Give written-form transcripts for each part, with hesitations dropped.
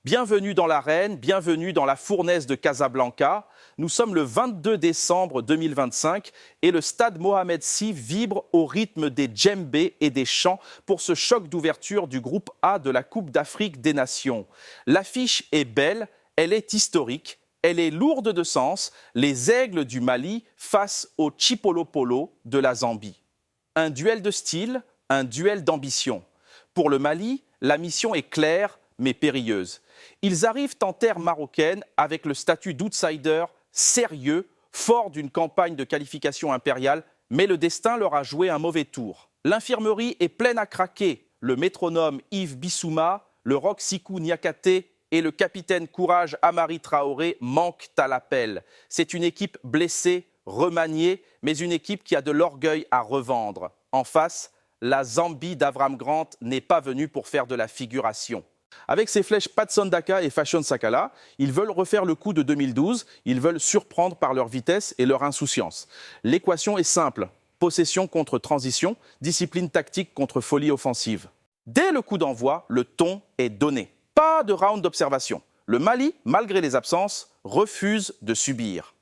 Bienvenue dans l'arène, bienvenue dans la fournaise de Casablanca. Nous sommes le 22 décembre 2025 et le stade Mohamed VI vibre au rythme des djembés et des chants pour ce choc d'ouverture du groupe A de la Coupe d'Afrique des Nations. L'affiche est belle, elle est historique, elle est lourde de sens. Les aigles du Mali face aux Chipolopolo de la Zambie. Un duel de style, un duel d'ambition. Pour le Mali, la mission est claire mais périlleuse. Ils arrivent en terre marocaine avec le statut d'outsider sérieux, fort d'une campagne de qualification impériale, mais le destin leur a joué un mauvais tour. L'infirmerie est pleine à craquer. Le métronome Yves Bissouma, le rock Sikou Niakate et le capitaine Courage Amari Traoré manquent à l'appel. C'est une équipe blessée, remaniée, mais une équipe qui a de l'orgueil à revendre. En face, la Zambie d'Avram Grant n'est pas venue pour faire de la figuration. Avec ses flèches Patson Daka et Fashion Sakala, ils veulent refaire le coup de 2012, ils veulent surprendre par leur vitesse et leur insouciance. L'équation est simple, possession contre transition, discipline tactique contre folie offensive. Dès le coup d'envoi, le ton est donné. Pas de round d'observation. Le Mali, malgré les absences, refuse de subir.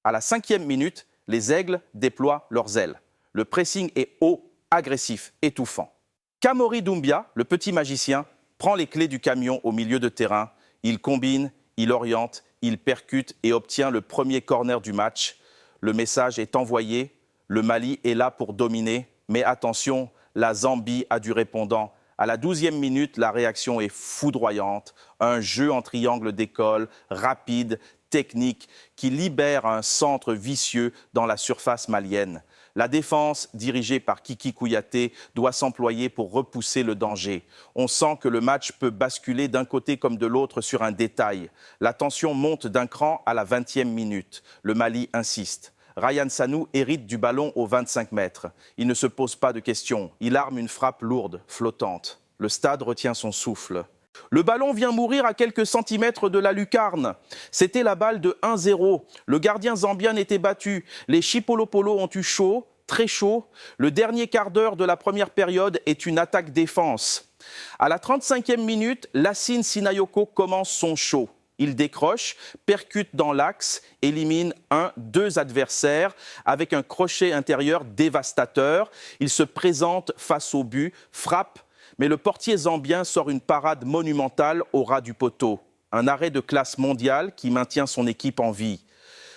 À la 5e minute, les aigles déploient leurs ailes. Le pressing est haut, agressif, étouffant. Kamori Doumbia, le petit magicien, prend les clés du camion au milieu de terrain. Il combine, il oriente, il percute et obtient le premier corner du match. Le message est envoyé. Le Mali est là pour dominer. Mais attention, la Zambie a du répondant. À la 12e minute, la réaction est foudroyante. Un jeu en triangle décolle, rapide, technique, qui libère un centre vicieux dans la surface malienne. La défense, dirigée par Kiki Kouyaté, doit s'employer pour repousser le danger. On sent que le match peut basculer d'un côté comme de l'autre sur un détail. La tension monte d'un cran à la 20e minute. Le Mali insiste. Ryan Sanou hérite du ballon aux 25 mètres. Il ne se pose pas de questions. Il arme une frappe lourde, flottante. Le stade retient son souffle. Le ballon vient mourir à quelques centimètres de la lucarne. C'était la balle de 1-0. Le gardien zambien était battu. Les Chipolopolo ont eu chaud, très chaud. Le dernier quart d'heure de la première période est une attaque-défense. À la 35e minute, Lassine Sinayoko commence son show. Il décroche, percute dans l'axe, élimine 2 adversaires avec un crochet intérieur dévastateur. Il se présente face au but, frappe, mais le portier zambien sort une parade monumentale au ras du poteau. Un arrêt de classe mondiale qui maintient son équipe en vie.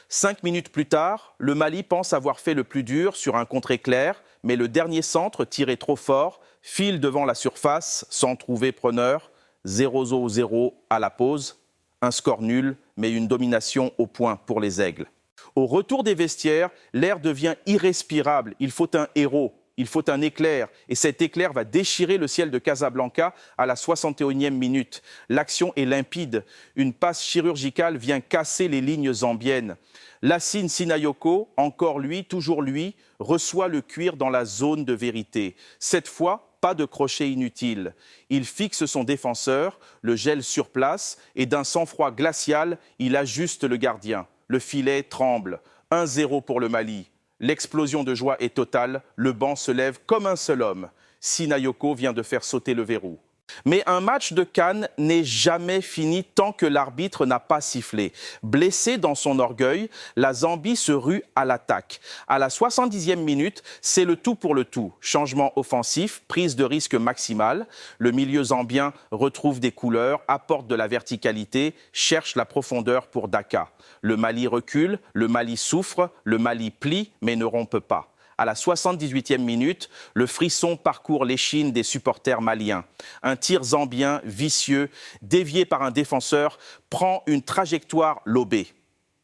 5 minutes plus tard, le Mali pense avoir fait le plus dur sur un contre-éclair, mais le dernier centre, tiré trop fort, file devant la surface sans trouver preneur. 0-0 à la pause. Un score nul, mais une domination au point pour les aigles. Au retour des vestiaires, l'air devient irrespirable. Il faut un héros. Il faut un éclair, et cet éclair va déchirer le ciel de Casablanca à la 61e minute. L'action est limpide. Une passe chirurgicale vient casser les lignes zambiennes. Lassine Sinayoko, encore lui, toujours lui, reçoit le cuir dans la zone de vérité. Cette fois, pas de crochet inutile. Il fixe son défenseur, le gèle sur place, et d'un sang-froid glacial, il ajuste le gardien. Le filet tremble. 1-0 pour le Mali. L'explosion de joie est totale, le banc se lève comme un seul homme. Sinayoko vient de faire sauter le verrou. Mais un match de CAN n'est jamais fini tant que l'arbitre n'a pas sifflé. Blessé dans son orgueil, la Zambie se rue à l'attaque. À la 70e minute, c'est le tout pour le tout. Changement offensif, prise de risque maximale. Le milieu zambien retrouve des couleurs, apporte de la verticalité, cherche la profondeur pour Daka. Le Mali recule, le Mali souffre, le Mali plie mais ne rompt pas. À la 78e minute, le frisson parcourt l'échine des supporters maliens. Un tir zambien vicieux, dévié par un défenseur, prend une trajectoire lobée.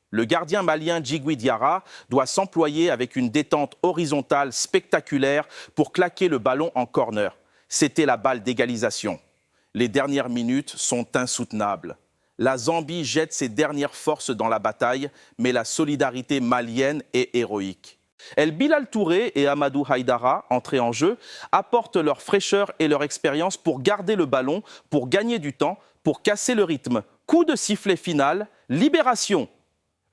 Le gardien malien Djigui Diarra doit s'employer avec une détente horizontale spectaculaire pour claquer le ballon en corner. C'était la balle d'égalisation. Les dernières minutes sont insoutenables. La Zambie jette ses dernières forces dans la bataille, mais la solidarité malienne est héroïque. El Bilal Touré et Amadou Haïdara, entrés en jeu, apportent leur fraîcheur et leur expérience pour garder le ballon, pour gagner du temps, pour casser le rythme. Coup de sifflet final, libération.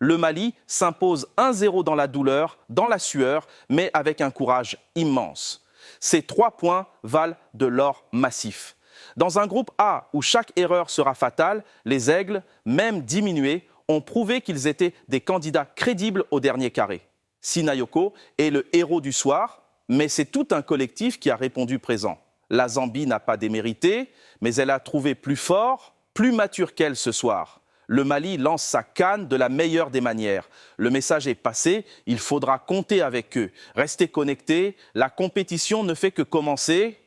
Le Mali s'impose 1-0 dans la douleur, dans la sueur, mais avec un courage immense. Ces 3 points valent de l'or massif. Dans un groupe A où chaque erreur sera fatale, les Aigles, même diminués, ont prouvé qu'ils étaient des candidats crédibles au dernier carré. Sinayoko est le héros du soir, mais c'est tout un collectif qui a répondu présent. La Zambie n'a pas démérité, mais elle a trouvé plus fort, plus mature qu'elle ce soir. Le Mali lance sa CAN de la meilleure des manières. Le message est passé, il faudra compter avec eux. Restez connectés, la compétition ne fait que commencer.